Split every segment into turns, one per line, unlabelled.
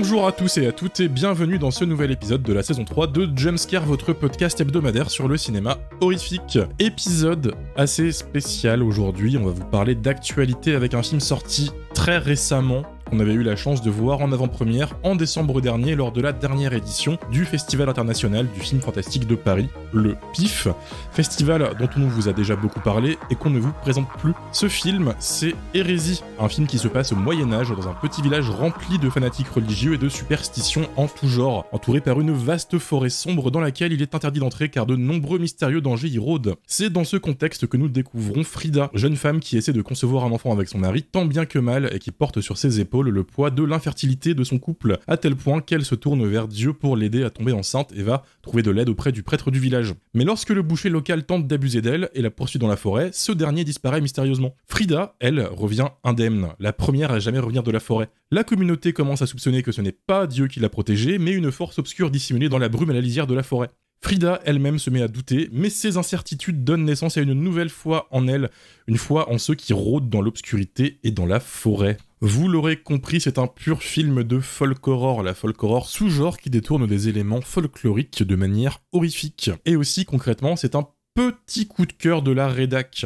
Bonjour à tous et à toutes et bienvenue dans ce nouvel épisode de la saison 3 de Jumpscare, votre podcast hebdomadaire sur le cinéma horrifique. Épisode assez spécial aujourd'hui, on va vous parler d'actualité avec un film sorti très récemment, qu'on avait eu la chance de voir en avant-première en décembre dernier lors de la dernière édition du Festival international du film fantastique de Paris, le PIF, festival dont on vous a déjà beaucoup parlé et qu'on ne vous présente plus. Ce film, c'est Hérésie, un film qui se passe au Moyen-Âge dans un petit village rempli de fanatiques religieux et de superstitions en tout genre, entouré par une vaste forêt sombre dans laquelle il est interdit d'entrer car de nombreux mystérieux dangers y rôdent. C'est dans ce contexte que nous découvrons Frida, jeune femme qui essaie de concevoir un enfant avec son mari tant bien que mal et qui porte sur ses épaules le poids de l'infertilité de son couple, à tel point qu'elle se tourne vers Dieu pour l'aider à tomber enceinte et va trouver de l'aide auprès du prêtre du village. Mais lorsque le boucher local tente d'abuser d'elle et la poursuit dans la forêt, ce dernier disparaît mystérieusement. Frida, elle, revient indemne, la première à jamais revenir de la forêt. La communauté commence à soupçonner que ce n'est pas Dieu qui l'a protégée, mais une force obscure dissimulée dans la brume à la lisière de la forêt. Frida elle-même se met à douter, mais ses incertitudes donnent naissance à une nouvelle foi en elle, une foi en ceux qui rôdent dans l'obscurité et dans la forêt. Vous l'aurez compris, c'est un pur film de folk horror, la folk horror sous-genre qui détourne des éléments folkloriques de manière horrifique. Et aussi concrètement, c'est un petit coup de cœur de la rédac.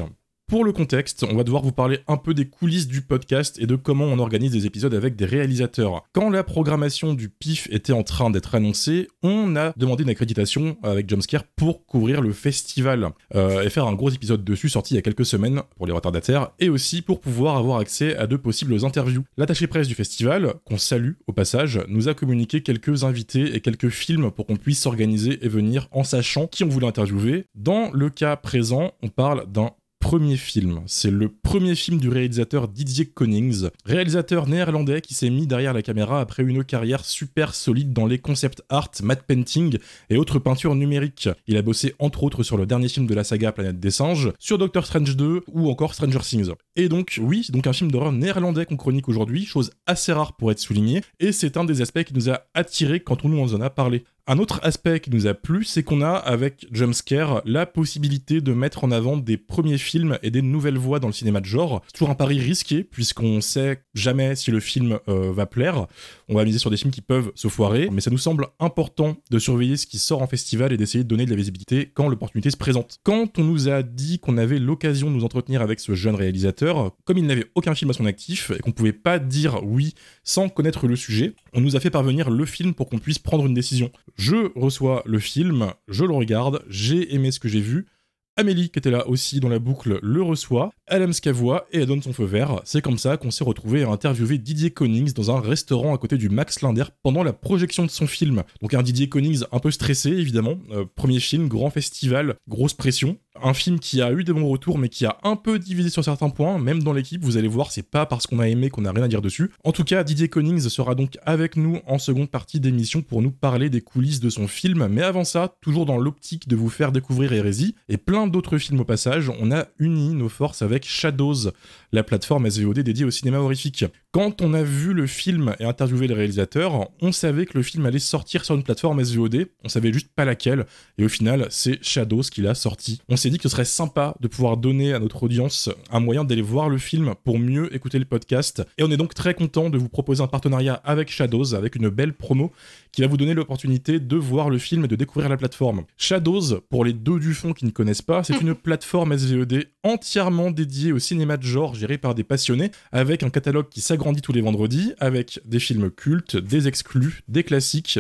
Pour le contexte, on va devoir vous parler un peu des coulisses du podcast et de comment on organise des épisodes avec des réalisateurs. Quand la programmation du PIF était en train d'être annoncée, on a demandé une accréditation avec Jumpscare pour couvrir le festival et faire un gros épisode dessus sorti il y a quelques semaines pour les retardataires et aussi pour pouvoir avoir accès à de possibles interviews. L'attaché presse du festival, qu'on salue au passage, nous a communiqué quelques invités et quelques films pour qu'on puisse s'organiser et venir en sachant qui on voulait interviewer. Dans le cas présent, on parle d'un premier film. C'est le premier film du réalisateur Didier Konings, réalisateur néerlandais qui s'est mis derrière la caméra après une carrière super solide dans les concept art, matte painting et autres peintures numériques. Il a bossé entre autres sur le dernier film de la saga Planète des Singes, sur Doctor Strange 2 ou encore Stranger Things. Et donc oui, c'est donc un film d'horreur néerlandais qu'on chronique aujourd'hui, chose assez rare pour être soulignée, et c'est un des aspects qui nous a attirés quand on nous en a parlé. Un autre aspect qui nous a plu, c'est qu'on a, avec Jumpscare, la possibilité de mettre en avant des premiers films et des nouvelles voix dans le cinéma de genre. C'est toujours un pari risqué, puisqu'on sait jamais si le film va plaire. On va miser sur des films qui peuvent se foirer, mais ça nous semble important de surveiller ce qui sort en festival et d'essayer de donner de la visibilité quand l'opportunité se présente. Quand on nous a dit qu'on avait l'occasion de nous entretenir avec ce jeune réalisateur, comme il n'avait aucun film à son actif et qu'on pouvait pas dire oui sans connaître le sujet, on nous a fait parvenir le film pour qu'on puisse prendre une décision. Je reçois le film, je le regarde, j'ai aimé ce que j'ai vu. Amélie, qui était là aussi dans la boucle, le reçoit, elle aime ce qu'elle voit et elle donne son feu vert. C'est comme ça qu'on s'est retrouvé à interviewer Didier Konings dans un restaurant à côté du Max Linder pendant la projection de son film. Donc un Didier Konings un peu stressé évidemment, premier film, grand festival, grosse pression. Un film qui a eu des bons retours mais qui a un peu divisé sur certains points, même dans l'équipe, vous allez voir, c'est pas parce qu'on a aimé qu'on a rien à dire dessus. En tout cas, Didier Konings sera donc avec nous en seconde partie d'émission pour nous parler des coulisses de son film, mais avant ça, toujours dans l'optique de vous faire découvrir Hérésie et plein d'autres films au passage, on a uni nos forces avec Shadows, la plateforme SVOD dédiée au cinéma horrifique. Quand on a vu le film et interviewé le réalisateur, on savait que le film allait sortir sur une plateforme SVOD, on savait juste pas laquelle, et au final, c'est Shadows qui l'a sorti. On s'est dit que ce serait sympa de pouvoir donner à notre audience un moyen d'aller voir le film pour mieux écouter le podcast, et on est donc très content de vous proposer un partenariat avec Shadows, avec une belle promo qui va vous donner l'opportunité de voir le film et de découvrir la plateforme. Shadows, pour les deux du fond qui ne connaissent pas, c'est une plateforme SVOD entièrement dédiée au cinéma de genre géré par des passionnés, avec un catalogue qui s'agrandit tous les vendredis, avec des films cultes, des exclus, des classiques,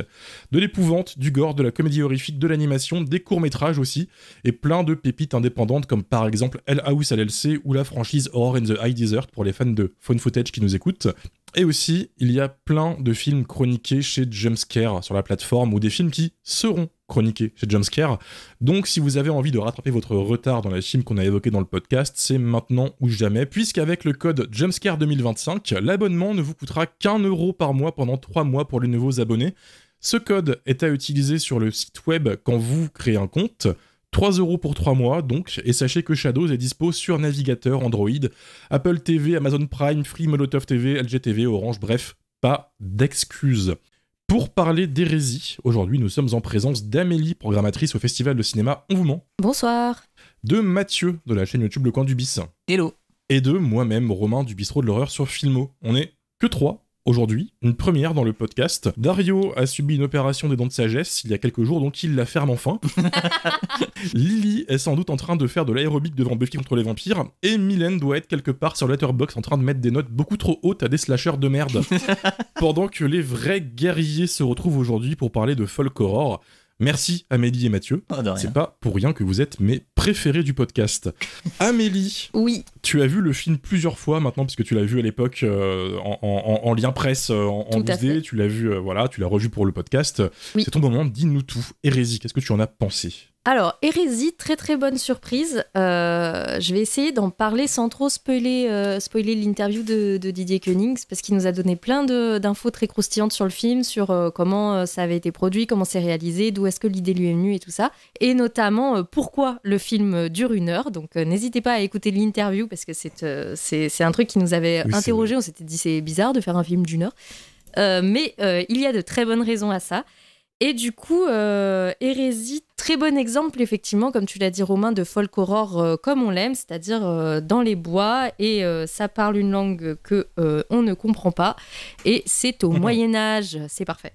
de l'épouvante, du gore, de la comédie horrifique, de l'animation, des courts-métrages aussi, et plein de pépites indépendantes comme par exemple Hell House LLC ou la franchise Horror in the High Desert pour les fans de Phone Footage qui nous écoutent. Et aussi, il y a plein de films chroniqués chez Jumpscare sur la plateforme ou des films qui seront chroniqués chez Jumpscare. Donc si vous avez envie de rattraper votre retard dans les films qu'on a évoqués dans le podcast, c'est maintenant ou jamais, puisqu'avec le code Jumpscare 2025, l'abonnement ne vous coûtera qu'1 € par mois pendant 3 mois pour les nouveaux abonnés. Ce code est à utiliser sur le site web quand vous créez un compte. 3 € pour 3 mois donc, et sachez que Shadows est dispo sur navigateur Android, Apple TV, Amazon Prime, Free, Molotov TV, LG TV, Orange, bref, pas d'excuses. Pour parler d'Hérésie, aujourd'hui nous sommes en présence d'Amélie, programmatrice au Festival de cinéma On vous ment.
Bonsoir.
De Mathieu, de la chaîne YouTube Le Coin du Bis.
Hello.
Et de moi-même, Romain, du Bistrot de l'horreur sur Filmo. On est que 3 aujourd'hui, une première dans le podcast. Dario a subi une opération des dents de sagesse il y a quelques jours, donc il la ferme enfin. Lily est sans doute en train de faire de l'aérobic devant Buffy contre les vampires, et Mylène doit être quelque part sur Letterboxd en train de mettre des notes beaucoup trop hautes à des slashers de merde. Pendant que les vrais guerriers se retrouvent aujourd'hui pour parler de folk horror. Merci Amélie et Mathieu.
Oh, de rien.
C'est pas pour rien que vous êtes mes préférés du podcast. Amélie,
Oui.
tu as vu le film plusieurs fois maintenant, puisque tu l'as vu à l'époque en lien presse, en
Tout à
12D,
fait.
tu l'as vu, tu l'as revu pour le podcast.
Oui.
C'est ton moment, dis-nous tout. Hérésie, qu'est-ce que tu en as pensé ?
Alors, Hérésie, très très bonne surprise. Je vais essayer d'en parler sans trop spoiler l'interview de Didier Koenig, parce qu'il nous a donné plein d'infos très croustillantes sur le film, sur comment ça avait été produit, comment c'est réalisé, d'où est-ce que l'idée lui est venue et tout ça. Et notamment, pourquoi le film dure 1 heure. Donc, n'hésitez pas à écouter l'interview, parce que c'est un truc qui nous avait
Oui,
interrogé. On s'était dit, c'est bizarre de faire un film d'1 heure. Mais il y a de très bonnes raisons à ça. Et du coup, Hérésie, très bon exemple, effectivement, comme tu l'as dit, Romain, de folk horror comme on l'aime, c'est-à-dire dans les bois, et ça parle une langue que on ne comprend pas, et c'est au Moyen-Âge, c'est parfait.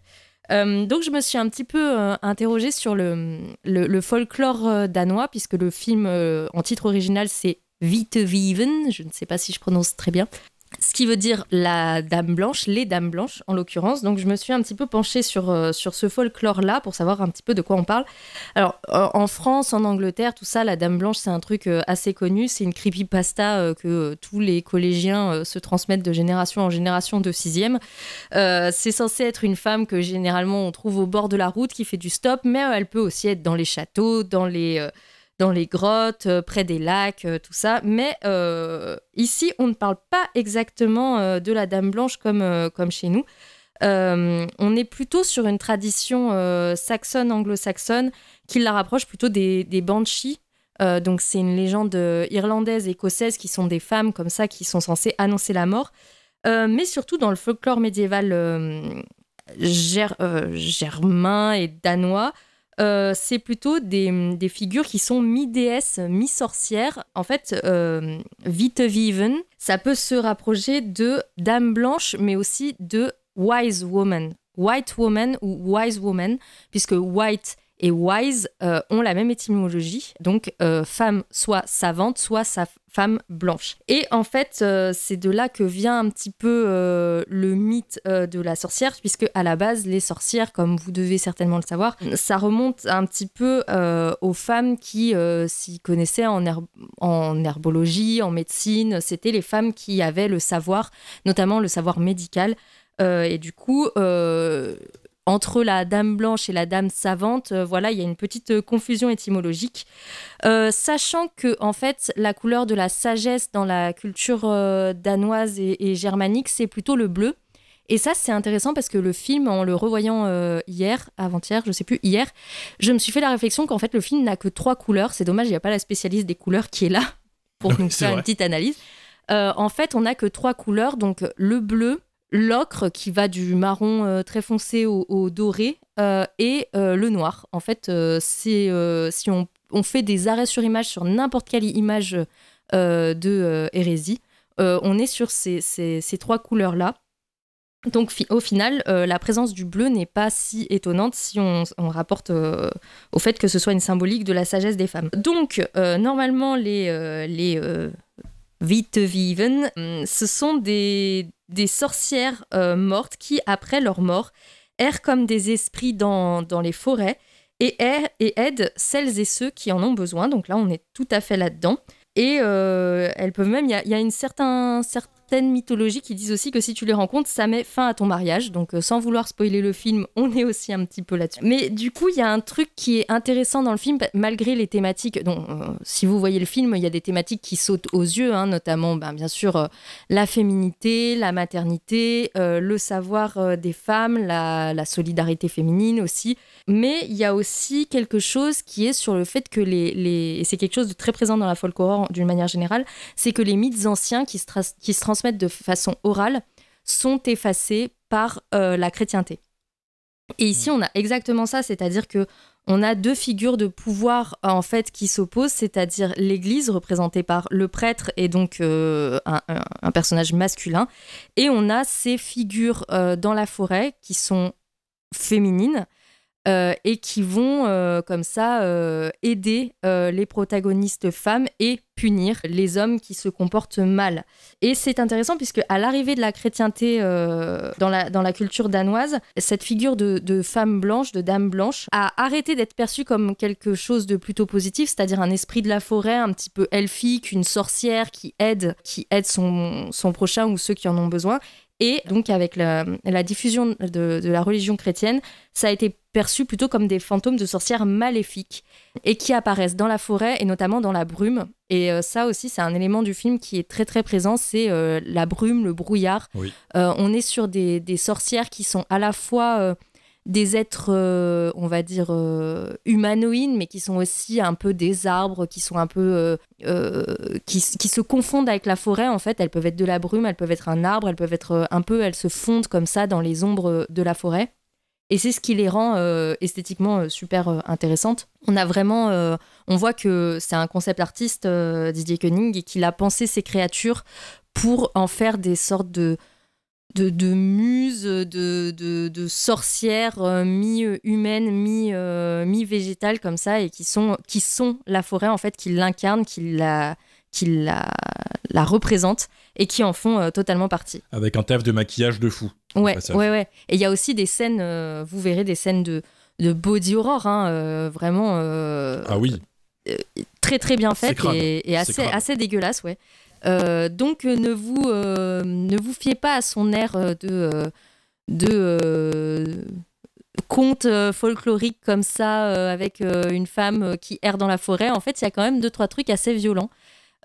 Donc, je me suis un petit peu interrogée sur le folklore danois, puisque le film en titre original, c'est Viteviven, je ne sais pas si je prononce très bien. Ce qui veut dire la dame blanche, les dames blanches en l'occurrence. Donc je me suis un petit peu penchée sur ce folklore-là pour savoir un petit peu de quoi on parle. Alors en France, en Angleterre, tout ça, la dame blanche c'est un truc assez connu. C'est une creepypasta que tous les collégiens se transmettent de génération en génération de 6e. C'est censé être une femme que généralement on trouve au bord de la route qui fait du stop, mais elle peut aussi être dans les châteaux, dans les grottes, près des lacs, tout ça. Mais ici, on ne parle pas exactement de la Dame Blanche comme chez nous. On est plutôt sur une tradition saxonne, anglo-saxonne, qui la rapproche plutôt des banshees. Donc, c'est une légende irlandaise, écossaise, qui sont des femmes comme ça, qui sont censées annoncer la mort. Mais surtout dans le folklore médiéval germain et danois, c'est plutôt des figures qui sont mi-déesses, mi-sorcières. En fait, Viteviven, ça peut se rapprocher de Dame Blanche, mais aussi de Wise Woman. White Woman ou Wise Woman, puisque White et Wise ont la même étymologie, donc femme soit savante, soit femme blanche. Et en fait, c'est de là que vient un petit peu le mythe de la sorcière, puisque à la base, les sorcières, comme vous devez certainement le savoir, ça remonte un petit peu aux femmes qui s'y connaissaient en herbologie, en médecine. C'était les femmes qui avaient le savoir, notamment le savoir médical. Et du coup, entre la dame blanche et la dame savante, voilà, il y a une petite confusion étymologique. Sachant que, en fait, la couleur de la sagesse dans la culture danoise et germanique, c'est plutôt le bleu. Et ça, c'est intéressant parce que le film, en le revoyant avant-hier, je sais plus, hier, je me suis fait la réflexion qu'en fait, le film n'a que 3 couleurs. C'est dommage, il n'y a pas la spécialiste des couleurs qui est là pour nous faire une petite analyse. En fait, on n'a que 3 couleurs, donc le bleu, l'ocre qui va du marron très foncé au doré et le noir. En fait, si on fait des arrêts sur image sur n'importe quelle image de Hérésie, on est sur ces 3 couleurs-là. Donc au final, la présence du bleu n'est pas si étonnante si on rapporte au fait que ce soit une symbolique de la sagesse des femmes. Donc normalement, les Viteviven, ce sont des sorcières mortes qui, après leur mort, errent comme des esprits dans les forêts et aident celles et ceux qui en ont besoin. Donc là, on est tout à fait là-dedans. Et elles peuvent même... Il y a une certaine mythologie qui disent aussi que si tu les rencontres, ça met fin à ton mariage. Donc sans vouloir spoiler le film, on est aussi un petit peu là-dessus. Mais du coup, il y a un truc qui est intéressant dans le film, malgré les thématiques. Donc, si vous voyez le film, il y a des thématiques qui sautent aux yeux, hein, notamment bien sûr la féminité, la maternité, le savoir des femmes, la solidarité féminine aussi. Mais il y a aussi quelque chose qui est sur le fait que et c'est quelque chose de très présent dans la folk horror d'une manière générale, c'est que les mythes anciens qui se transmettent de façon orale sont effacés par la chrétienté. Et ici, on a exactement ça, c'est-à-dire que on a deux figures de pouvoir en fait qui s'opposent, c'est-à-dire l'Église représentée par le prêtre et donc un personnage masculin, et on a ces figures dans la forêt qui sont féminines et qui vont comme ça aider les protagonistes femmes et punir les hommes qui se comportent mal. Et c'est intéressant puisque à l'arrivée de la chrétienté dans la culture danoise, cette figure de femme blanche, de dame blanche, a arrêté d'être perçue comme quelque chose de plutôt positif, c'est-à-dire un esprit de la forêt un petit peu elfique, une sorcière qui aide son prochain ou ceux qui en ont besoin. Et donc, avec la diffusion de la religion chrétienne, ça a été perçu plutôt comme des fantômes de sorcières maléfiques et qui apparaissent dans la forêt et notamment dans la brume. Et ça aussi, c'est un élément du film qui est très très présent, c'est la brume, le brouillard. Oui. On est sur des sorcières qui sont à la fois des êtres, on va dire, humanoïdes, mais qui sont aussi un peu des arbres, qui sont un peu... qui se confondent avec la forêt, en fait. Elles peuvent être de la brume, elles peuvent être un arbre, elles peuvent être elles se fondent comme ça dans les ombres de la forêt. Et c'est ce qui les rend esthétiquement super intéressantes. On a vraiment... on voit que c'est un concept artiste, Didier Koenig, et qu'il a pensé ces créatures pour en faire des sortes de muses, de sorcières mi-humaines, mi-végétales comme ça, et qui sont la forêt, en fait, qui l'incarnent, qui la représentent et qui en font totalement partie.
Avec un taf de maquillage de fou.
Ouais. Et il y a aussi des scènes, vous verrez des scènes de body horror, vraiment.
Ah oui.
Très très bien faites et assez dégueulasse, ouais. Donc ne vous fiez pas à son air de conte folklorique comme ça avec une femme qui erre dans la forêt. En fait, il y a quand même 2-3 trucs assez violents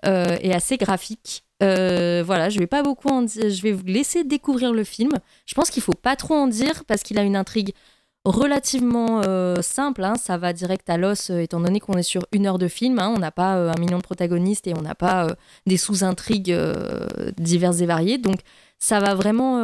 et assez graphiques. Voilà, je vais pas beaucoup en dire, je vais vous laisser découvrir le film. Je pense qu'il faut pas trop en dire parce qu'il a une intrigue relativement simple, ça va direct à l'os étant donné qu'on est sur 1 heure de film, on n'a pas 1 million de protagonistes et on n'a pas des sous-intrigues diverses et variées, donc ça va vraiment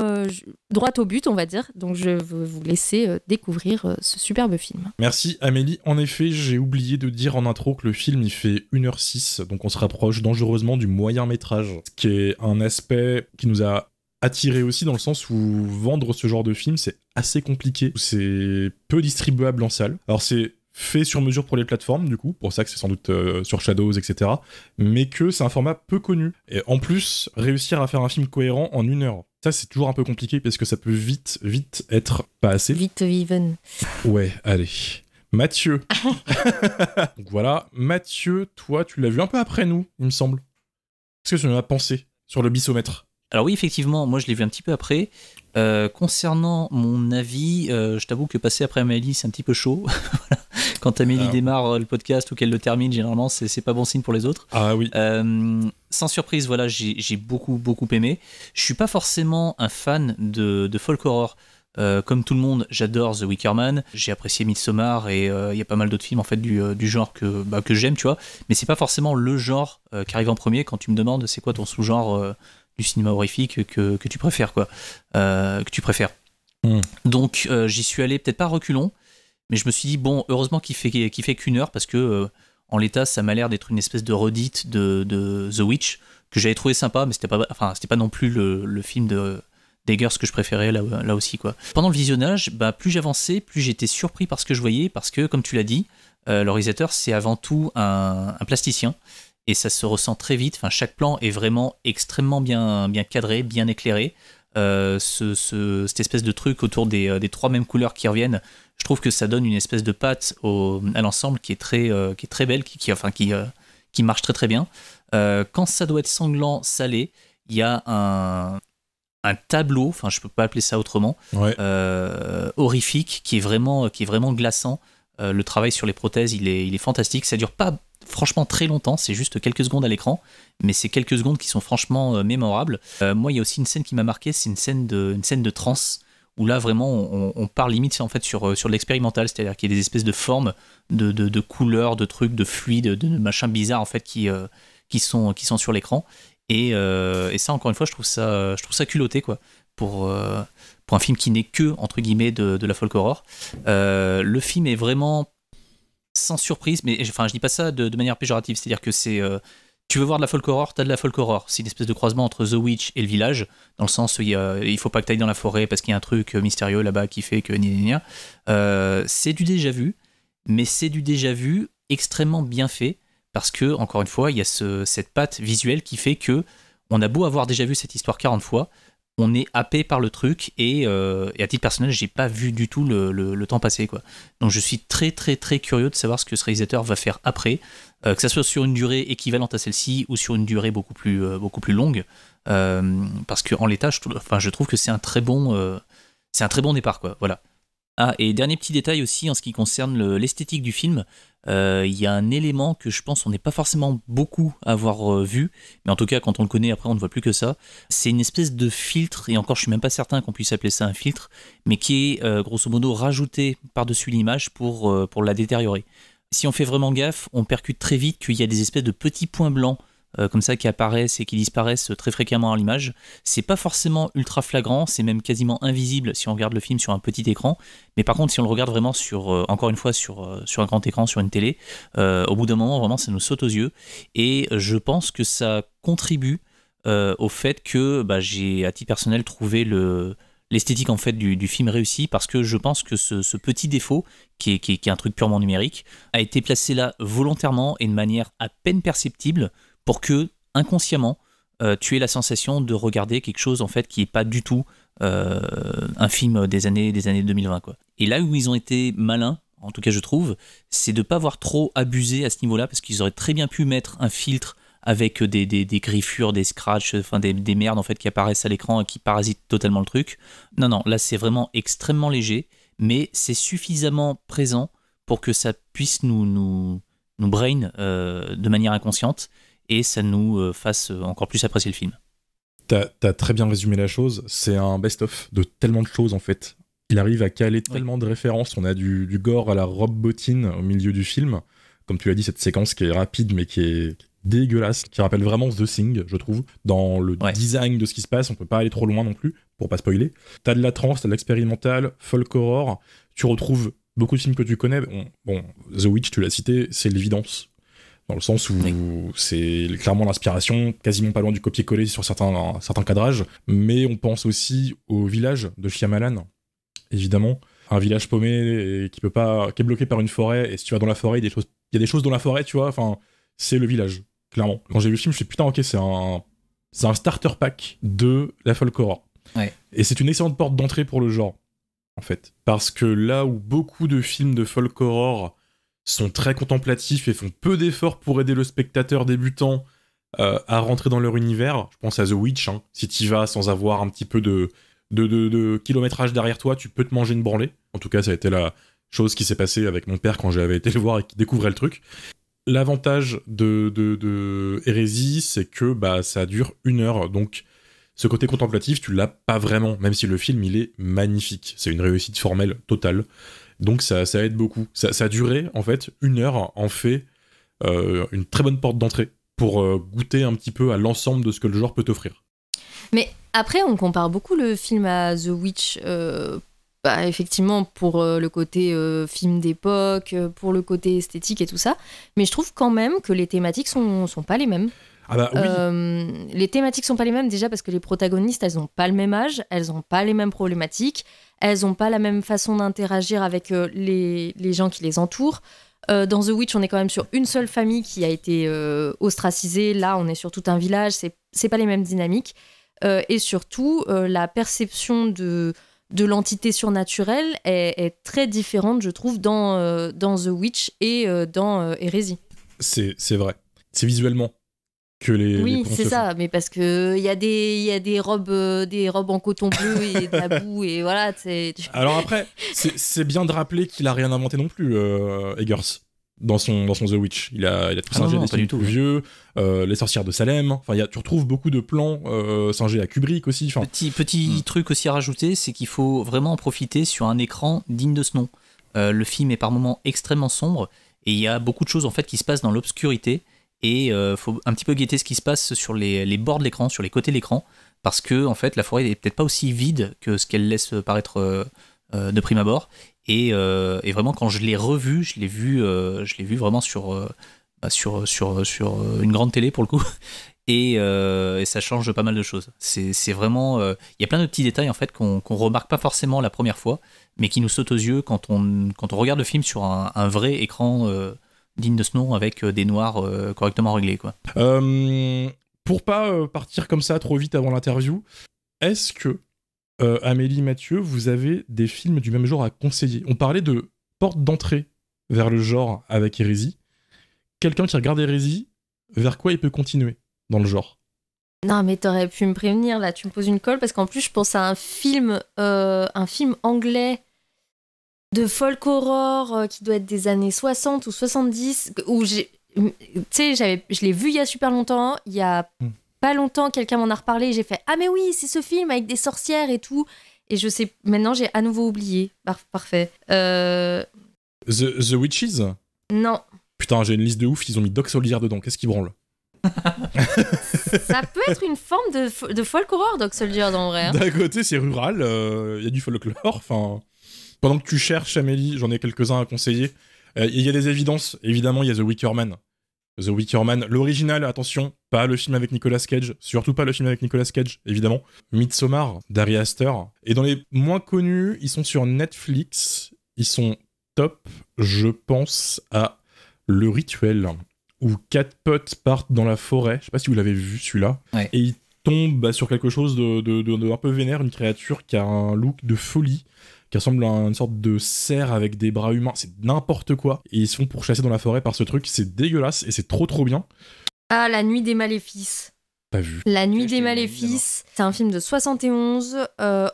droit au but, on va dire. Donc je vais vous laisser découvrir ce superbe film.
Merci Amélie. En effet, j'ai oublié de dire en intro que le film il fait 1h06, donc on se rapproche dangereusement du moyen métrage, ce qui est un aspect qui nous a attiré aussi dans le sens où vendre ce genre de film c'est assez compliqué, c'est peu distribuable en salle. Alors c'est fait sur mesure pour les plateformes du coup, pour ça que c'est sans doute sur Shadows etc, mais que c'est un format peu connu, et en plus réussir à faire un film cohérent en 1 heure, ça c'est toujours un peu compliqué parce que ça peut vite être pas assez.
Vite even.
Ouais, allez. Mathieu. Donc voilà, Mathieu, toi tu l'as vu un peu après nous, il me semble. Qu'est-ce que tu en as pensé sur le bissomètre ?
Alors oui, effectivement, moi je l'ai vu un petit peu après. Concernant mon avis, je t'avoue que passer après Amélie, c'est un petit peu chaud. Quand Amélie démarre le podcast ou qu'elle le termine, généralement, c'est pas bon signe pour les autres.
Ah oui.
Sans surprise, voilà, j'ai beaucoup aimé. Je suis pas forcément un fan de folk horror. Comme tout le monde, j'adore The Wicker Man, j'ai apprécié Midsommar et il y a pas mal d'autres films en fait du genre que j'aime, tu vois. Mais c'est pas forcément le genre qui arrive en premier quand tu me demandes c'est quoi ton sous-genre du cinéma horrifique que tu préfères, quoi. Donc j'y suis allé peut-être pas reculons, mais je me suis dit bon, heureusement qu'il fait qu'1 heure parce que en l'état ça m'a l'air d'être une espèce de redite de The Witch que j'avais trouvé sympa, mais c'était pas non plus le film de Eggers que je préférais là aussi, quoi. Pendant le visionnage, plus j'avançais, plus j'étais surpris par ce que je voyais, parce que comme tu l'as dit, le réalisateur c'est avant tout un plasticien. Et ça se ressent très vite. Enfin, chaque plan est vraiment extrêmement bien cadré, bien éclairé. Cette espèce de truc autour des 3 mêmes couleurs qui reviennent, je trouve que ça donne une espèce de patte à l'ensemble qui est très belle, qui marche très très bien. Quand ça doit être sanglant, salé, il y a un tableau, enfin je peux pas appeler ça autrement, horrifique, qui est vraiment glaçant. Le travail sur les prothèses, il est fantastique. Ça dure pas franchement très longtemps, c'est juste quelques secondes à l'écran, mais c'est quelques secondes qui sont franchement mémorables. Moi, il y a aussi une scène qui m'a marqué, c'est une scène de transe, où là vraiment on part limite en fait sur l'expérimental, c'est-à-dire qu'il y a des espèces de formes, de couleurs, de trucs, de fluides, de machins bizarres en fait qui sont sur l'écran. Et ça, encore une fois, je trouve ça culotté, quoi, pour un film qui n'est que, entre guillemets, de la folk horror. Le film est vraiment sans surprise, mais enfin, je dis pas ça de manière péjorative, c'est-à-dire que c'est... tu veux voir de la folk horror, t'as de la folk horror. C'est une espèce de croisement entre The Witch et Le Village, dans le sens où il faut pas que t'ailles dans la forêt parce qu'il y a un truc mystérieux là-bas qui fait que... C'est du déjà vu, mais c'est du déjà vu extrêmement bien fait, parce que, encore une fois, il y a cette patte visuelle qui fait que on a beau avoir déjà vu cette histoire 40 fois, on est happé par le truc, et à titre personnel, j'ai pas vu du tout le temps passer, quoi. Donc je suis très très très curieux de savoir ce que ce réalisateur va faire après, que ça soit sur une durée équivalente à celle-ci ou sur une durée beaucoup plus longue, parce qu'en l'état, je trouve que c'est un très bon départ, quoi. Voilà. Ah, et dernier petit détail aussi en ce qui concerne l'esthétique du film, il y a un élément que je pense on n'est pas forcément beaucoup à avoir vu, mais en tout cas quand on le connaît après on ne voit plus que ça. C'est une espèce de filtre, et encore je suis même pas certain qu'on puisse appeler ça un filtre, mais qui est grosso modo rajouté par-dessus l'image pour la détériorer. Si on fait vraiment gaffe, on percute très vite qu'il y a des espèces de petits points blancs comme ça qui apparaissent et qui disparaissent très fréquemment à l'image. C'est pas forcément ultra flagrant, c'est même quasiment invisible si on regarde le film sur un petit écran, mais par contre si on le regarde vraiment encore une fois sur un grand écran, sur une télé, au bout d'un moment vraiment ça nous saute aux yeux, et je pense que ça contribue au fait que j'ai à titre personnel trouvé l'esthétique en fait du film réussi, parce que je pense que ce petit défaut qui est un truc purement numérique a été placé là volontairement et de manière à peine perceptible, pour que, inconsciemment, tu aies la sensation de regarder quelque chose en fait qui n'est pas du tout un film des années 2020, quoi. Et là où ils ont été malins, en tout cas je trouve, c'est de ne pas avoir trop abusé à ce niveau-là, parce qu'ils auraient très bien pu mettre un filtre avec des griffures, des scratchs, enfin des merdes en fait qui apparaissent à l'écran et qui parasitent totalement le truc. Non, là c'est vraiment extrêmement léger, mais c'est suffisamment présent pour que ça puisse nous brain de manière inconsciente, et ça nous fasse encore plus apprécier le film.
T'as très bien résumé la chose, c'est un best-of de tellement de choses en fait. Il arrive à caler tellement de références, on a du gore à la Rob Bottin au milieu du film, comme tu l'as dit, cette séquence qui est rapide mais qui est dégueulasse, qui rappelle vraiment The Thing, je trouve, dans le design de ce qui se passe. On peut pas aller trop loin non plus, pour pas spoiler. T'as de la trance, t'as de l'expérimental, folk horror, tu retrouves beaucoup de films que tu connais. Bon, The Witch, tu l'as cité, c'est l'évidence, dans le sens où c'est clairement l'inspiration, quasiment pas loin du copier-coller sur certains cadrages, mais on pense aussi au Village de Shyamalan, évidemment. Un village paumé et qui est bloqué par une forêt, et si tu vas dans la forêt, il y a des choses dans la forêt, tu vois, enfin, c'est le Village, clairement. Quand j'ai vu le film, je me suis dit, putain, ok, c'est un starter pack de la folk horror.
Ouais.
Et c'est une excellente porte d'entrée pour le genre, en fait. Parce que là où beaucoup de films de folk horror sont très contemplatifs et font peu d'efforts pour aider le spectateur débutant à rentrer dans leur univers, je pense à The Witch, hein. Si t'y vas sans avoir un petit peu de kilométrage derrière toi, tu peux te manger une branlée. En tout cas, ça a été la chose qui s'est passée avec mon père quand j'avais été le voir et qui découvrait le truc. L'avantage de Hérésie, c'est que ça dure 1 heure, donc ce côté contemplatif, tu l'as pas vraiment, même si le film, il est magnifique. C'est une réussite formelle totale. Donc ça aide beaucoup. Ça a duré, en fait, 1 heure en fait une très bonne porte d'entrée pour goûter un petit peu à l'ensemble de ce que le genre peut t'offrir.
Mais après, on compare beaucoup le film à The Witch, effectivement, pour le côté film d'époque, pour le côté esthétique et tout ça. Mais je trouve quand même que les thématiques sont pas les mêmes.
Ah bah oui.
Les thématiques sont pas les mêmes déjà parce que les protagonistes, elles ont pas le même âge, elles ont pas les mêmes problématiques, elles ont pas la même façon d'interagir avec les gens qui les entourent. Dans The Witch, on est quand même sur une seule famille qui a été ostracisée. Là, on est sur tout un village, c'est pas les mêmes dynamiques. Et surtout, la perception de l'entité surnaturelle est très différente, je trouve, dans The Witch et dans Hérésie.
C'est vrai. C'est visuellement que les
c'est ça, mais parce que il y a des robes en coton bleu et de la boue et voilà.
Alors après, c'est bien de rappeler qu'il a rien inventé non plus, Eggers. Dans son The Witch, il a tout singé des films plus vieux, Les Sorcières de Salem. Enfin, tu retrouves beaucoup de plans singés à Kubrick aussi. Enfin,
petit truc aussi à rajouter, c'est qu'il faut vraiment en profiter sur un écran digne de ce nom. Le film est par moments extrêmement sombre et il y a beaucoup de choses en fait qui se passent dans l'obscurité. Et faut un petit peu guetter ce qui se passe sur les bords de l'écran, sur les côtés de l'écran, parce que en fait la forêt est peut-être pas aussi vide que ce qu'elle laisse paraître de prime abord. Et vraiment quand je l'ai revu, je l'ai vu vraiment sur une grande télé pour le coup. Et ça change pas mal de choses. C'est vraiment, il y a plein de petits détails en fait qu'on remarque pas forcément la première fois, mais qui nous sautent aux yeux quand on regarde le film sur un vrai écran digne de ce nom avec des noirs correctement réglés, quoi.
Pour pas partir comme ça trop vite avant l'interview, est-ce que Amélie, Mathieu, vous avez des films du même genre à conseiller? On parlait de porte d'entrée vers le genre avec Hérésie. Quelqu'un qui regarde Hérésie, vers quoi il peut continuer dans le genre?
Non, mais t'aurais pu me prévenir, là, tu me poses une colle, parce qu'en plus, je pense à un film anglais de folk horror qui doit être des années 60 ou 70, où tu sais, je l'ai vu il y a super longtemps, il y a pas longtemps, quelqu'un m'en a reparlé, et j'ai fait « Ah mais oui, c'est ce film avec des sorcières et tout !» Et je sais, maintenant, j'ai à nouveau oublié. Parfait.
The Witches?
Non.
Putain, j'ai une liste de ouf, ils ont mis Doc Soldier dedans, qu'est-ce qui branle?
Ça peut être une forme de folk horror, Doc Soldier, dans vrai. Hein.
D'un côté, c'est rural, y a du folklore, enfin... Pendant que tu cherches, Amélie, j'en ai quelques-uns à conseiller. Il y a des évidences, évidemment, il y a The Wicker Man. The Wicker Man, l'original, attention, pas le film avec Nicolas Cage, surtout pas le film avec Nicolas Cage, évidemment. Midsommar, d'Ari Aster. Et dans les moins connus, ils sont sur Netflix, ils sont top, je pense à Le Rituel, où 4 potes partent dans la forêt, je sais pas si vous l'avez vu celui-là,
ouais.
Et ils tombent sur quelque chose de un peu vénère, une créature qui a un look de folie, qui ressemble à une sorte de cerf avec des bras humains, c'est n'importe quoi. Et ils se font pourchasser dans la forêt par ce truc, c'est dégueulasse et c'est trop bien.
Ah, La Nuit des Maléfices.
Pas vu.
La Nuit des Maléfices, c'est un film de 71,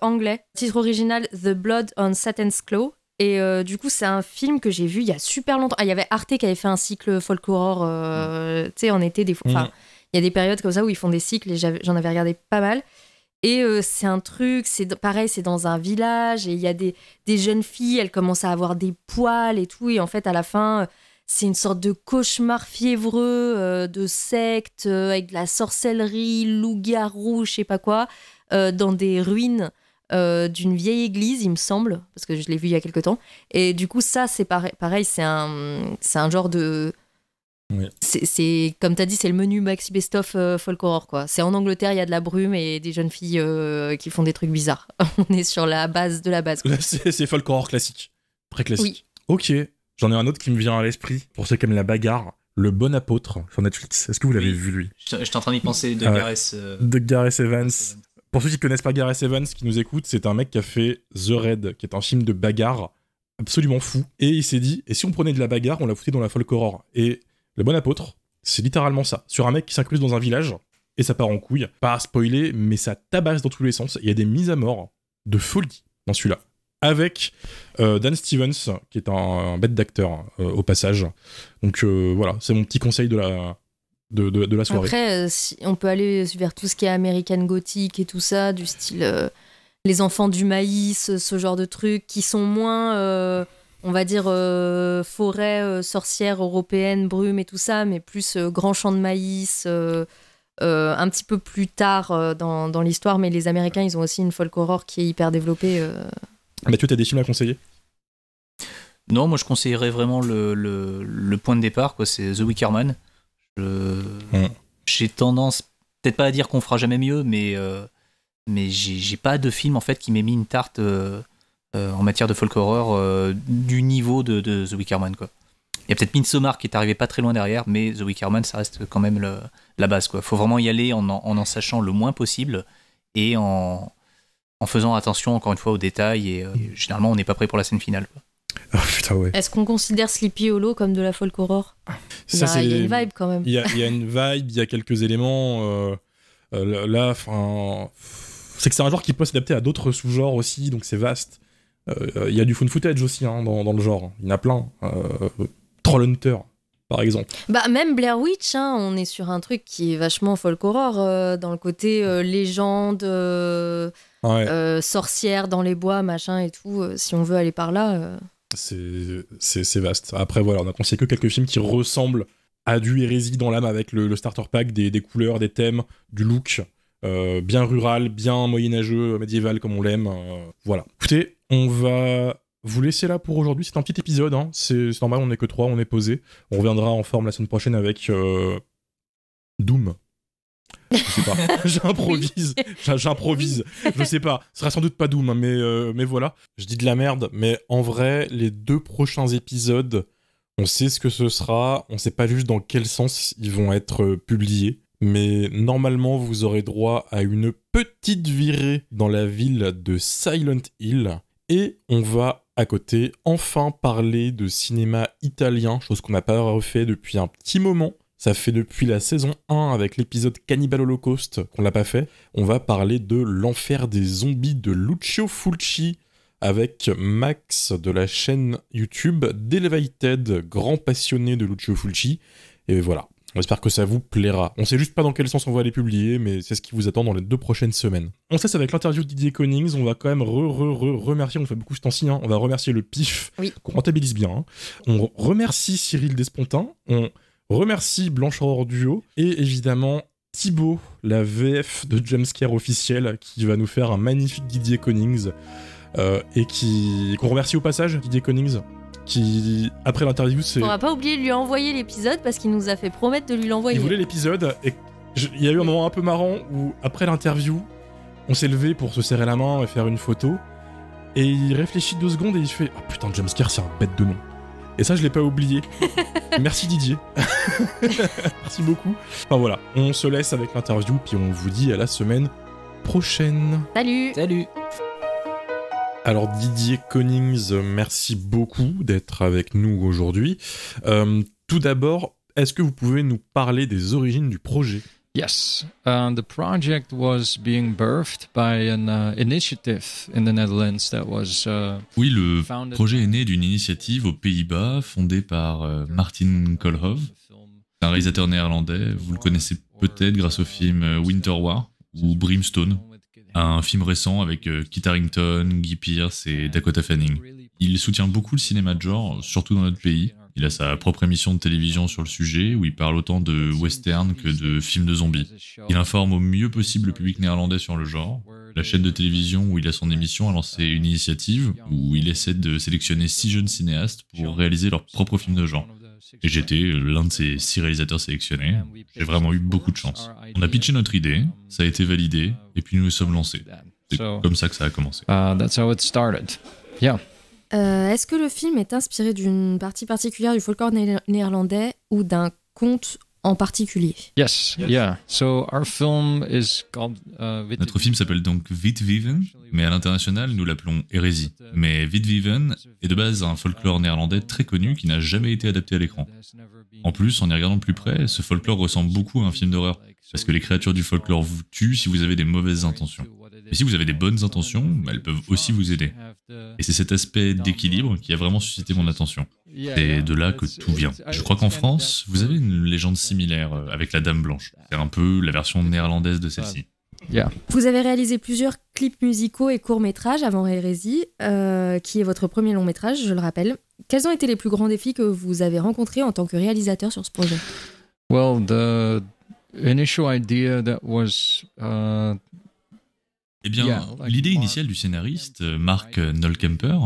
anglais. Titre original The Blood on Satan's Claw. Et du coup, c'est un film que j'ai vu il y a super longtemps. Ah, il y avait Arte qui avait fait un cycle folk horror, tu sais, en été, des fois. Enfin, il y a des périodes comme ça où ils font des cycles et j'en avais regardé pas mal. Et c'est un truc, pareil, c'est dans un village et il y a des jeunes filles, elles commencent à avoir des poils et tout. Et en fait, à la fin, c'est une sorte de cauchemar fiévreux de secte avec de la sorcellerie, loup-garou, je sais pas quoi, dans des ruines d'une vieille église, il me semble, parce que je l'ai vu il y a quelque temps. Et du coup, ça, c'est pareil, c'est un genre de...
Oui.
C'est comme t'as dit, c'est le menu maxi best-of folk horror, quoi. C'est en Angleterre, il y a de la brume et des jeunes filles qui font des trucs bizarres. On est sur la base de la base.
Là, c'est folk horror classique. Très classique.
Oui.
Ok. J'en ai un autre qui me vient à l'esprit, pour ceux qui aiment la bagarre. Le Bon Apôtre sur Netflix. Est-ce que vous l'avez vu, lui?
J'étais en train d'y penser, de Gareth.
De Gareth Evans. Pour ceux qui connaissent pas Gareth Evans, qui nous écoutent, c'est un mec qui a fait The Raid, qui est un film de bagarre absolument fou. Et il s'est dit, et si on prenait de la bagarre, on la foutait dans la folk horror? Et Le Bon Apôtre, c'est littéralement ça. Sur un mec qui s'incruste dans un village, et ça part en couille. Pas à spoiler, mais ça tabasse dans tous les sens. Il y a des mises à mort de folie dans celui-là. Avec Dan Stevens, qui est un bête d'acteur, au passage. Donc voilà, c'est mon petit conseil de la soirée.
Après, on peut aller vers tout ce qui est American Gothic et tout ça, du style Les Enfants du Maïs, ce genre de trucs, qui sont moins... on va dire forêt sorcière européenne, brume et tout ça, mais plus grand champ de maïs, un petit peu plus tard dans l'histoire. Mais les Américains, ils ont aussi une folk horror qui est hyper développée.
Mathieu, t'as des films à conseiller?
Non, moi je conseillerais vraiment le point de départ, quoi. C'est The Wicker Man. J'ai tendance, peut-être pas à dire qu'on fera jamais mieux, mais j'ai pas de film en fait qui m'ait mis une tarte en matière de folk horror du niveau de The Wicker Man, quoi. Il y a peut-être Midsommar qui est arrivé pas très loin derrière, mais The Wicker Man, ça reste quand même la base, quoi. Faut vraiment y aller en sachant le moins possible et en faisant attention encore une fois aux détails et généralement on n'est pas prêt pour la scène finale, quoi.
Oh, putain, ouais.
Est-ce qu'on considère Sleepy Hollow comme de la folk horror? Il y a une vibe quand même.
Il y a une vibe, il y a quelques éléments. Là, enfin, c'est que c'est un genre qui peut s'adapter à d'autres sous-genres aussi, donc c'est vaste. Il y a du found footage aussi dans le genre. Il y en a plein. Trollhunter, par exemple.
Bah, même Blair Witch, on est sur un truc qui est vachement folk horror, dans le côté légende, sorcière dans les bois, machin et tout. Si on veut aller par là.
C'est vaste. Après, voilà, on a conseillé que quelques films qui ressemblent a du hérésie dans l'âme avec le starter pack, des couleurs, des thèmes, du look, bien rural, bien moyenâgeux, médiéval comme on l'aime. Voilà. Écoutez, on va vous laisser là pour aujourd'hui. C'est un petit épisode, hein. C'est normal, on n'est que 3, on est posé. On reviendra en forme la semaine prochaine avec Doom. Je sais pas, j'improvise, je sais pas, ce sera sans doute pas Doom, mais voilà, je dis de la merde, mais en vrai, les 2 prochains épisodes, on sait ce que ce sera, on sait pas juste dans quel sens ils vont être publiés, mais normalement, vous aurez droit à une petite virée dans la ville de Silent Hill, et on va à côté enfin parler de cinéma italien, chose qu'on n'a pas refait depuis un petit moment. Ça fait depuis la saison 1 avec l'épisode Cannibal Holocaust qu'on l'a pas fait. On va parler de l'enfer des zombies de Lucio Fulci avec Max de la chaîne YouTube d'Elevated, grand passionné de Lucio Fulci. Et voilà, on espère que ça vous plaira. On sait juste pas dans quel sens on va les publier, mais c'est ce qui vous attend dans les 2 prochaines semaines. On cesse avec l'interview de Didier Connings. On va quand même remercier, on fait beaucoup ce temps-ci, hein. On va remercier le PIF, qu'on rentabilise bien. Hein. On remercie Cyril Despontin. On remercie Blanche Aurore Duo et évidemment Thibaut, la VF de Jumpscare officiel, qui va nous faire un magnifique Didier Connings et qu'on remercie au passage, Didier Connings, qui après l'interview c'est...
On va pas oublier de lui envoyer l'épisode parce qu'il nous a fait promettre de lui l'envoyer.
Il voulait l'épisode et il y a eu un moment un peu marrant où après l'interview, on s'est levé pour se serrer la main et faire une photo et il réfléchit 2 secondes et il fait « Ah putain, Jumpscare c'est un bête de nom ». Et ça, je l'ai pas oublié. Merci Didier. Merci beaucoup. Enfin voilà, on se laisse avec l'interview, puis on vous dit à la semaine prochaine.
Salut.
Alors Didier Connings, merci beaucoup d'être avec nous aujourd'hui. Tout d'abord, est-ce que vous pouvez nous parler des origines du projet ?
Yes, the project was being birthed by an initiative in the Netherlands that was.
Oui, le projet est né d'une initiative aux Pays-Bas fondée par Martin Koolhof, un réalisateur néerlandais. Vous le connaissez peut-être grâce au film Winter War ou Brimstone, un film récent avec Kit Harington, Guy Pearce et Dakota Fanning. Il soutient beaucoup le cinéma de genre, surtout dans notre pays. Il a sa propre émission de télévision sur le sujet, où il parle autant de western que de films de zombies. Il informe au mieux possible le public néerlandais sur le genre. La chaîne de télévision où il a son émission a lancé une initiative où il essaie de sélectionner 6 jeunes cinéastes pour réaliser leur propre film de genre. Et j'étais l'un de ces 6 réalisateurs sélectionnés. J'ai vraiment eu beaucoup de chance. On a pitché notre idée, ça a été validé, et puis nous nous sommes lancés. C'est comme ça que ça a commencé.
That's how it started. Yeah.
Est-ce que le film est inspiré d'une partie particulière du folklore néerlandais ou d'un conte en particulier ?
Yes, yeah. So our film is called
Notre film s'appelle donc Witweven, mais à l'international, nous l'appelons Hérésie. Mais Witweven est de base un folklore néerlandais très connu qui n'a jamais été adapté à l'écran. En plus, en y regardant de plus près, ce folklore ressemble beaucoup à un film d'horreur, parce que les créatures du folklore vous tuent si vous avez des mauvaises intentions. Et si vous avez des bonnes intentions, elles peuvent aussi vous aider. Et c'est cet aspect d'équilibre qui a vraiment suscité mon attention. C'est de là que tout vient. Je crois qu'en France, vous avez une légende similaire avec la Dame Blanche. C'est un peu la version néerlandaise de celle-ci.
Yeah.
Vous avez réalisé plusieurs clips musicaux et courts-métrages avant Hérésie, qui est votre premier long-métrage, je le rappelle. Quels ont été les plus grands défis que vous avez rencontrés en tant que réalisateur sur ce projet ?
Well, the initial idea that was
Eh bien, l'idée initiale du scénariste, Mark Nolkemper,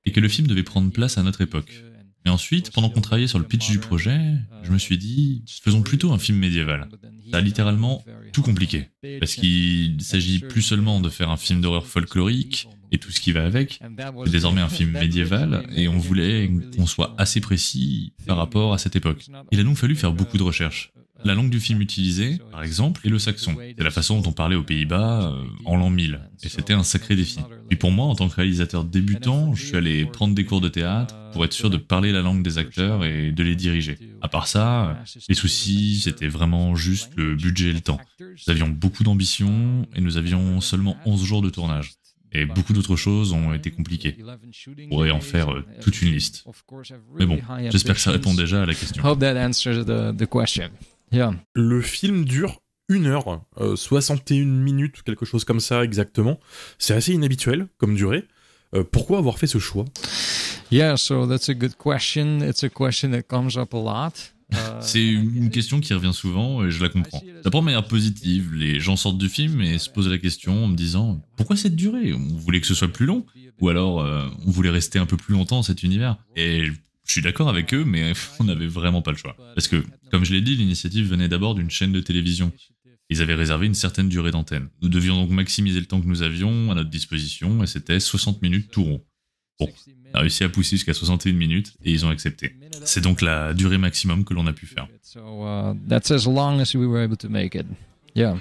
est que le film devait prendre place à notre époque. Mais ensuite, pendant qu'on travaillait sur le pitch du projet, je me suis dit, faisons plutôt un film médiéval. Ça a littéralement tout compliqué. Parce qu'il s'agit plus seulement de faire un film d'horreur folklorique et tout ce qui va avec, c'est désormais un film médiéval et on voulait qu'on soit assez précis par rapport à cette époque. Il a donc fallu faire beaucoup de recherches. La langue du film utilisée, par exemple, est le saxon. C'est la façon dont on parlait aux Pays-Bas en l'an 1000. Et c'était un sacré défi. Puis pour moi, en tant que réalisateur débutant, je suis allé prendre des cours de théâtre pour être sûr de parler la langue des acteurs et de les diriger. À part ça, les soucis, c'était vraiment juste le budget et le temps. Nous avions beaucoup d'ambition et nous avions seulement 11 jours de tournage. Et beaucoup d'autres choses ont été compliquées. On pourrait en faire toute une liste. Mais bon, j'espère que ça répond déjà à la question.
Hope that answers the question. Yeah.
Le film dure 1 heure, 61 minutes, quelque chose comme ça exactement. C'est assez inhabituel comme durée. Pourquoi avoir fait ce choix ?
Yeah, so that's a good question. It's a question that comes up a lot.
C'est une question qui revient souvent et je la comprends. Ça prend de manière positive, les gens sortent du film et se posent la question en me disant « Pourquoi cette durée ? On voulait que ce soit plus long ? Ou alors on voulait rester un peu plus longtemps dans cet univers ?» Et je suis d'accord avec eux, mais on n'avait vraiment pas le choix. Parce que, comme je l'ai dit, l'initiative venait d'abord d'une chaîne de télévision. Ils avaient réservé une certaine durée d'antenne. Nous devions donc maximiser le temps que nous avions à notre disposition et c'était 60 minutes tout rond. Bon, on a réussi à pousser jusqu'à 61 minutes et ils ont accepté. C'est donc la durée maximum que l'on a pu faire.
That's as long as we were able to make it. Yeah.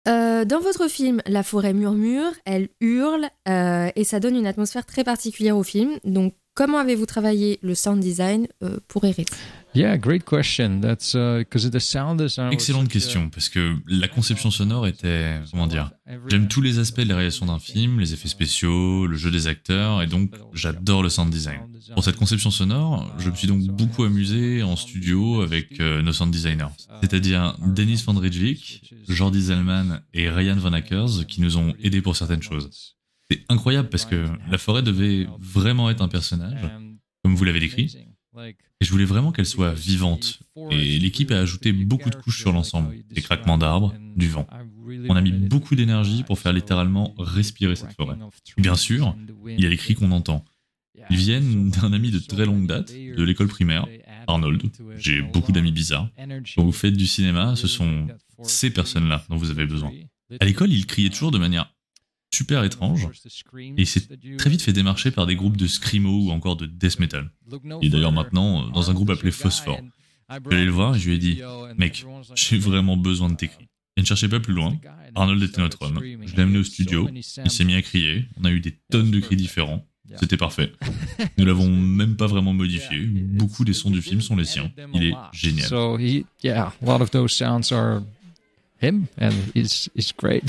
Dans votre film, la forêt murmure, elle hurle et ça donne une atmosphère très particulière au film. Donc, comment avez-vous travaillé le sound design pour Hérésie ?
Yeah, great question. That's because the sound design.
Excellente question, parce que la conception sonore était, comment dire, j'aime tous les aspects de la réalisation d'un film, les effets spéciaux, le jeu des acteurs, et donc j'adore le sound design. Pour cette conception sonore, je me suis donc beaucoup amusé en studio avec nos sound designers, c'est-à-dire Dennis Van Rijswijk, Jordi Zellman et Ryan Van Ackers qui nous ont aidés pour certaines choses. C'est incroyable parce que la forêt devait vraiment être un personnage, comme vous l'avez décrit. Et je voulais vraiment qu'elle soit vivante. Et l'équipe a ajouté beaucoup de couches sur l'ensemble. Des craquements d'arbres, du vent. On a mis beaucoup d'énergie pour faire littéralement respirer cette forêt. Et bien sûr, il y a les cris qu'on entend. Ils viennent d'un ami de très longue date, de l'école primaire, Arnold. J'ai beaucoup d'amis bizarres. Quand vous faites du cinéma, ce sont ces personnes-là dont vous avez besoin. À l'école, il criait toujours de manière super étrange, et il s'est très vite fait démarcher par des groupes de screamo ou encore de death metal. Il est d'ailleurs maintenant dans un groupe appelé Phosphore. Je suis allé le voir et je lui ai dit « Mec, j'ai vraiment besoin de tes cris ». Et ne cherchez pas plus loin, Arnold était notre homme. Je l'ai amené au studio, il s'est mis à crier, on a eu des tonnes de cris différents, c'était parfait. Nous l'avons même pas vraiment modifié, beaucoup des sons du film sont les siens, il est génial.
So a lot of those sounds are him and it's great.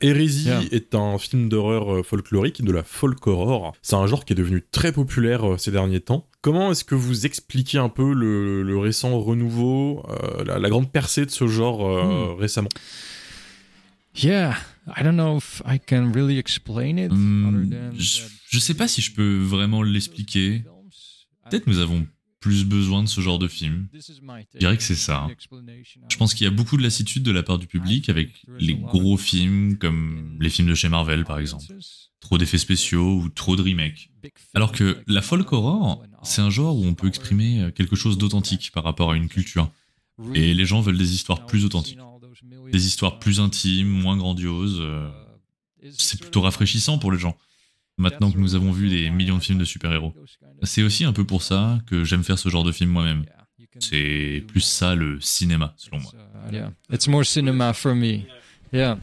Hérésie est un film d'horreur folklorique, de la folk horror. C'est un genre qui est devenu très populaire ces derniers temps. Comment est-ce que vous expliquez un peu le récent renouveau, la grande percée de ce genre récemment ?
Yeah, I don't know if I can really explain it.
Je sais pas si je peux vraiment l'expliquer. Peut-être nous avons plus besoin de ce genre de film. Je dirais que c'est ça. Je pense qu'il y a beaucoup de lassitude de la part du public avec les gros films comme les films de chez Marvel par exemple. Trop d'effets spéciaux ou trop de remakes. Alors que la folk horror, c'est un genre où on peut exprimer quelque chose d'authentique par rapport à une culture. Et les gens veulent des histoires plus authentiques. Des histoires plus intimes, moins grandioses. C'est plutôt rafraîchissant pour les gens. Maintenant que nous avons vu des millions de films de super-héros. C'est aussi un peu pour ça que j'aime faire ce genre de film moi-même. C'est plus ça le cinéma, selon moi.
It's more cinema for me. Yeah.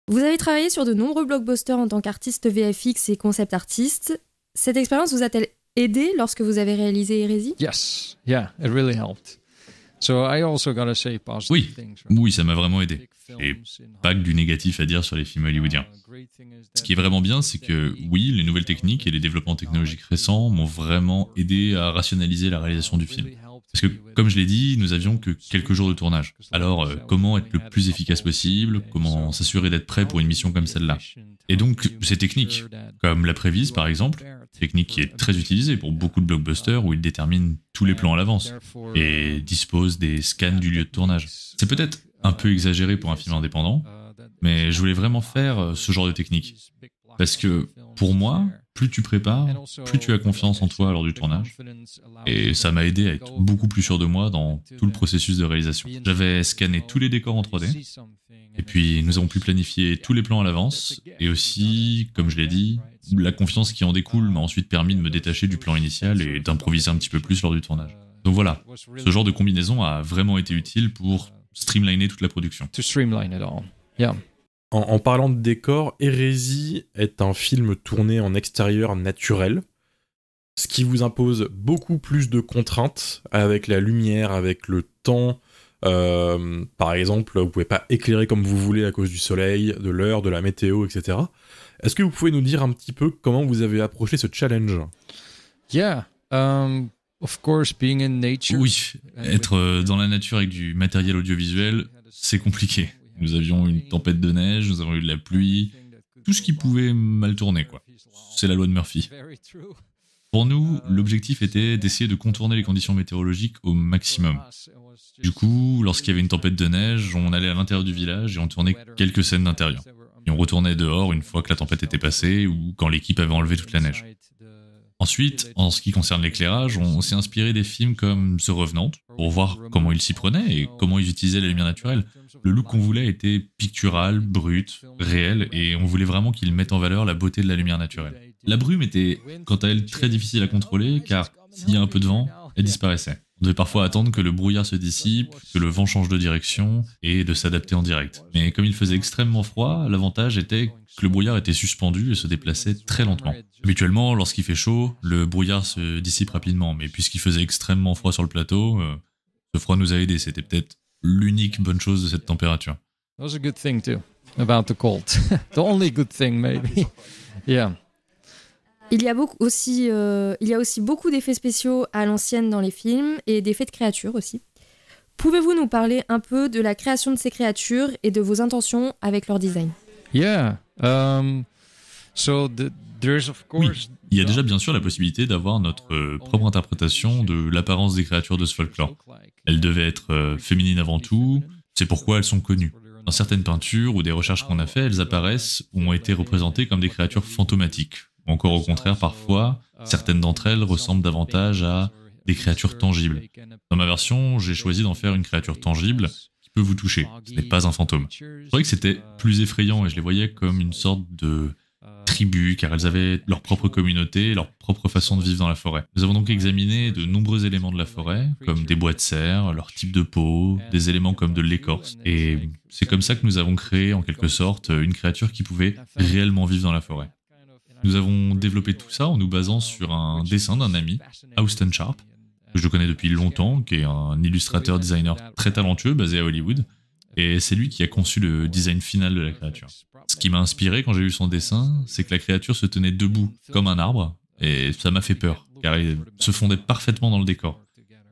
Vous avez travaillé sur de nombreux blockbusters en tant qu'artiste VFX et concept artiste. Cette expérience vous a-t-elle aidé lorsque vous avez réalisé Hérésie ?
Yes, yeah, it really helped. So I also gotta say positive
Oui,
things.
oui, ça m'a vraiment aidé. Et pas que du négatif à dire sur les films hollywoodiens. Ce qui est vraiment bien, c'est que oui, les nouvelles techniques et les développements technologiques récents m'ont vraiment aidé à rationaliser la réalisation du film. Parce que, comme je l'ai dit, nous avions que quelques jours de tournage. Alors, comment être le plus efficace possible ? Comment s'assurer d'être prêt pour une mission comme celle-là ? Et donc, ces techniques, comme la prévise par exemple, technique qui est très utilisée pour beaucoup de blockbusters où ils déterminent tous les plans à l'avance et disposent des scans du lieu de tournage. C'est peut-être un peu exagéré pour un film indépendant, mais je voulais vraiment faire ce genre de technique. Parce que, pour moi, plus tu prépares, plus tu as confiance en toi lors du tournage. Et ça m'a aidé à être beaucoup plus sûr de moi dans tout le processus de réalisation. J'avais scanné tous les décors en 3D, et puis nous avons pu planifier tous les plans à l'avance, et aussi, comme je l'ai dit, la confiance qui en découle m'a ensuite permis de me détacher du plan initial et d'improviser un petit peu plus lors du tournage. Donc voilà, ce genre de combinaison a vraiment été utile pour streamliner toute la production.
To streamline it all. Yeah.
En parlant de décor, Hérésie est un film tourné en extérieur naturel, ce qui vous impose beaucoup plus de contraintes avec la lumière, avec le temps. Par exemple, vous pouvez pas éclairer comme vous voulez à cause du soleil, de l'heure, de la météo, etc. Est-ce que vous pouvez nous dire un petit peu comment vous avez approché ce challenge ?
Yeah. Of course, being in nature.
Oui, être dans la nature avec du matériel audiovisuel, c'est compliqué. Nous avions une tempête de neige, nous avons eu de la pluie, tout ce qui pouvait mal tourner, quoi. C'est la loi de Murphy. Pour nous, l'objectif était d'essayer de contourner les conditions météorologiques au maximum. Du coup, lorsqu'il y avait une tempête de neige, on allait à l'intérieur du village et on tournait quelques scènes d'intérieur. Et on retournait dehors une fois que la tempête était passée ou quand l'équipe avait enlevé toute la neige. Ensuite, en ce qui concerne l'éclairage, on s'est inspiré des films comme The Revenant pour voir comment ils s'y prenaient et comment ils utilisaient la lumière naturelle. Le look qu'on voulait était pictural, brut, réel, et on voulait vraiment qu'ils mettent en valeur la beauté de la lumière naturelle. La brume était, quant à elle, très difficile à contrôler, car s'il y a un peu de vent, elle disparaissait. On devait parfois attendre que le brouillard se dissipe, que le vent change de direction, et de s'adapter en direct. Mais comme il faisait extrêmement froid, l'avantage était que le brouillard était suspendu et se déplaçait très lentement. Habituellement, lorsqu'il fait chaud, le brouillard se dissipe rapidement, mais puisqu'il faisait extrêmement froid sur le plateau, ce froid nous a aidés. C'était peut-être l'unique bonne chose de cette température.
That was a good thing too, about the cold. The only good thing, maybe. Yeah.
Il y a aussi beaucoup d'effets spéciaux à l'ancienne dans les films et d'effets de créatures aussi. Pouvez-vous nous parler un peu de la création de ces créatures et de vos intentions avec leur design ?
Yeah. There's of
Oui,
course.
il y a déjà bien sûr la possibilité d'avoir notre propre interprétation de l'apparence des créatures de ce folklore. Elles devaient être féminines avant tout, c'est pourquoi elles sont connues. Dans certaines peintures ou des recherches qu'on a fait, elles apparaissent ou ont été représentées comme des créatures fantomatiques. Ou encore au contraire, parfois, certaines d'entre elles ressemblent davantage à des créatures tangibles. Dans ma version, j'ai choisi d'en faire une créature tangible qui peut vous toucher. Ce n'est pas un fantôme. C'est vrai que c'était plus effrayant et je les voyais comme une sorte de tribu, car elles avaient leur propre communauté, leur propre façon de vivre dans la forêt. Nous avons donc examiné de nombreux éléments de la forêt, comme des bois de serre, leur type de peau, des éléments comme de l'écorce. Et c'est comme ça que nous avons créé, en quelque sorte, une créature qui pouvait réellement vivre dans la forêt. Nous avons développé tout ça en nous basant sur un dessin d'un ami, Austin Sharp, que je connais depuis longtemps, qui est un illustrateur-designer très talentueux basé à Hollywood. Et c'est lui qui a conçu le design final de la créature. Ce qui m'a inspiré quand j'ai lu son dessin, c'est que la créature se tenait debout comme un arbre, et ça m'a fait peur, car elle se fondait parfaitement dans le décor.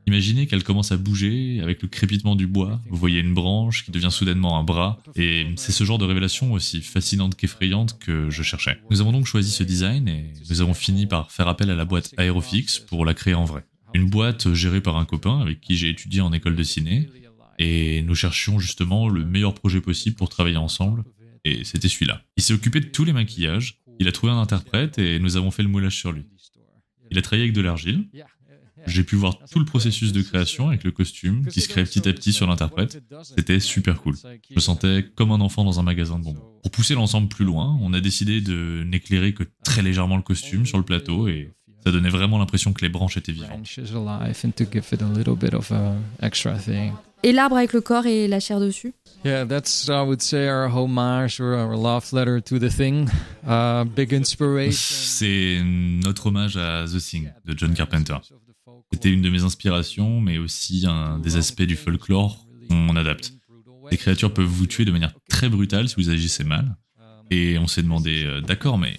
Imaginez qu'elle commence à bouger avec le crépitement du bois, vous voyez une branche qui devient soudainement un bras, et c'est ce genre de révélation aussi fascinante qu'effrayante que je cherchais. Nous avons donc choisi ce design, et nous avons fini par faire appel à la boîte Aerofix pour la créer en vrai. Une boîte gérée par un copain avec qui j'ai étudié en école de ciné, et nous cherchions justement le meilleur projet possible pour travailler ensemble, et c'était celui-là. Il s'est occupé de tous les maquillages, il a trouvé un interprète et nous avons fait le moulage sur lui. Il a travaillé avec de l'argile, j'ai pu voir tout le processus de création avec le costume qui se crée petit à petit sur l'interprète, c'était super cool. Je me sentais comme un enfant dans un magasin de bonbons. Pour pousser l'ensemble plus loin, on a décidé de n'éclairer que très légèrement le costume sur le plateau et ça donnait vraiment l'impression que les branches étaient vivantes.
Et l'arbre avec le corps et la chair dessus ?
Yeah, that's, I would say, our homage or our love letter to The Thing. Big inspiration.
C'est notre hommage à The Thing de John Carpenter. C'était une de mes inspirations, mais aussi un des aspects du folklore qu'on adapte. Les créatures peuvent vous tuer de manière très brutale si vous agissez mal. Et on s'est demandé, d'accord, mais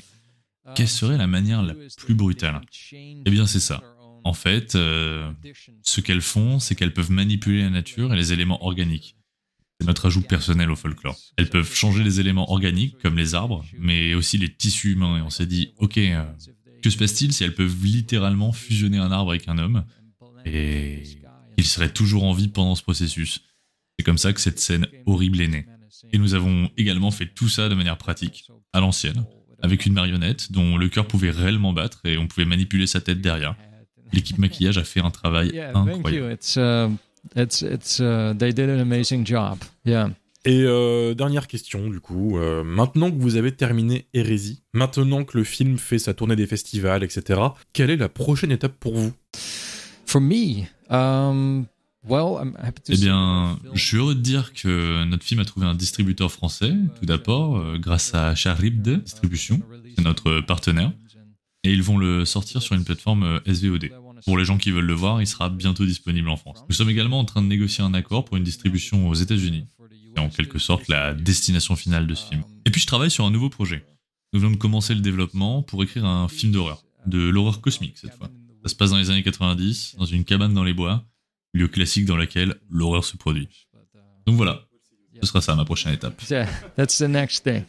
quelle serait la manière la plus brutale ? Eh bien, c'est ça. En fait, ce qu'elles font, c'est qu'elles peuvent manipuler la nature et les éléments organiques. C'est notre ajout personnel au folklore. Elles peuvent changer les éléments organiques, comme les arbres, mais aussi les tissus humains. Et on s'est dit, ok, que se passe-t-il si elles peuvent littéralement fusionner un arbre avec un homme et il serait toujours en vie pendant ce processus. C'est comme ça que cette scène horrible est née. Et nous avons également fait tout ça de manière pratique, à l'ancienne, avec une marionnette dont le cœur pouvait réellement battre et on pouvait manipuler sa tête derrière. L'équipe maquillage a fait un travail incroyable.
They did an amazing job. Yeah.
Et dernière question du coup, maintenant que vous avez terminé Hérésie, maintenant que le film fait sa tournée des festivals, etc., quelle est la prochaine étape pour vous ?
For me, well, I'm happy to
Eh bien, je suis heureux de dire que notre film a trouvé un distributeur français, tout d'abord, grâce à Charibde Distribution, c'est notre partenaire, et ils vont le sortir sur une plateforme SVOD. Pour les gens qui veulent le voir, il sera bientôt disponible en France. Nous sommes également en train de négocier un accord pour une distribution aux États-Unis. C'est en quelque sorte la destination finale de ce film. Et puis je travaille sur un nouveau projet. Nous venons de commencer le développement pour écrire un film d'horreur. De l'horreur cosmique cette fois. Ça se passe dans les années 90, dans une cabane dans les bois, lieu classique dans lequel l'horreur se produit. Donc voilà, ce sera ça ma prochaine étape.
Yeah, that's the next thing.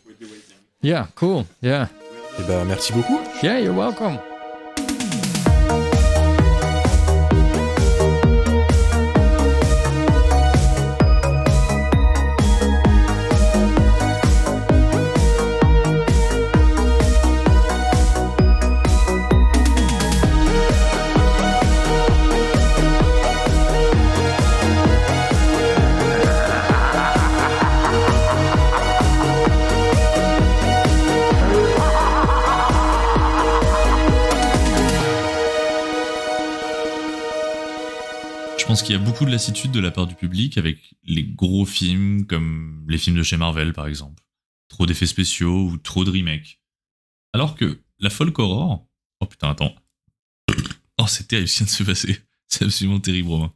Yeah, cool. Yeah.
Eh ben merci beaucoup.
Yeah, you're welcome.
pense qu'il y a beaucoup de lassitude de la part du public avec les gros films comme les films de chez Marvel par exemple. Trop d'effets spéciaux ou trop de remakes. Alors que la folk horror... Oh putain, attends. Oh, c'est terrible ce qui vient de se passer. C'est absolument terrible, Romain.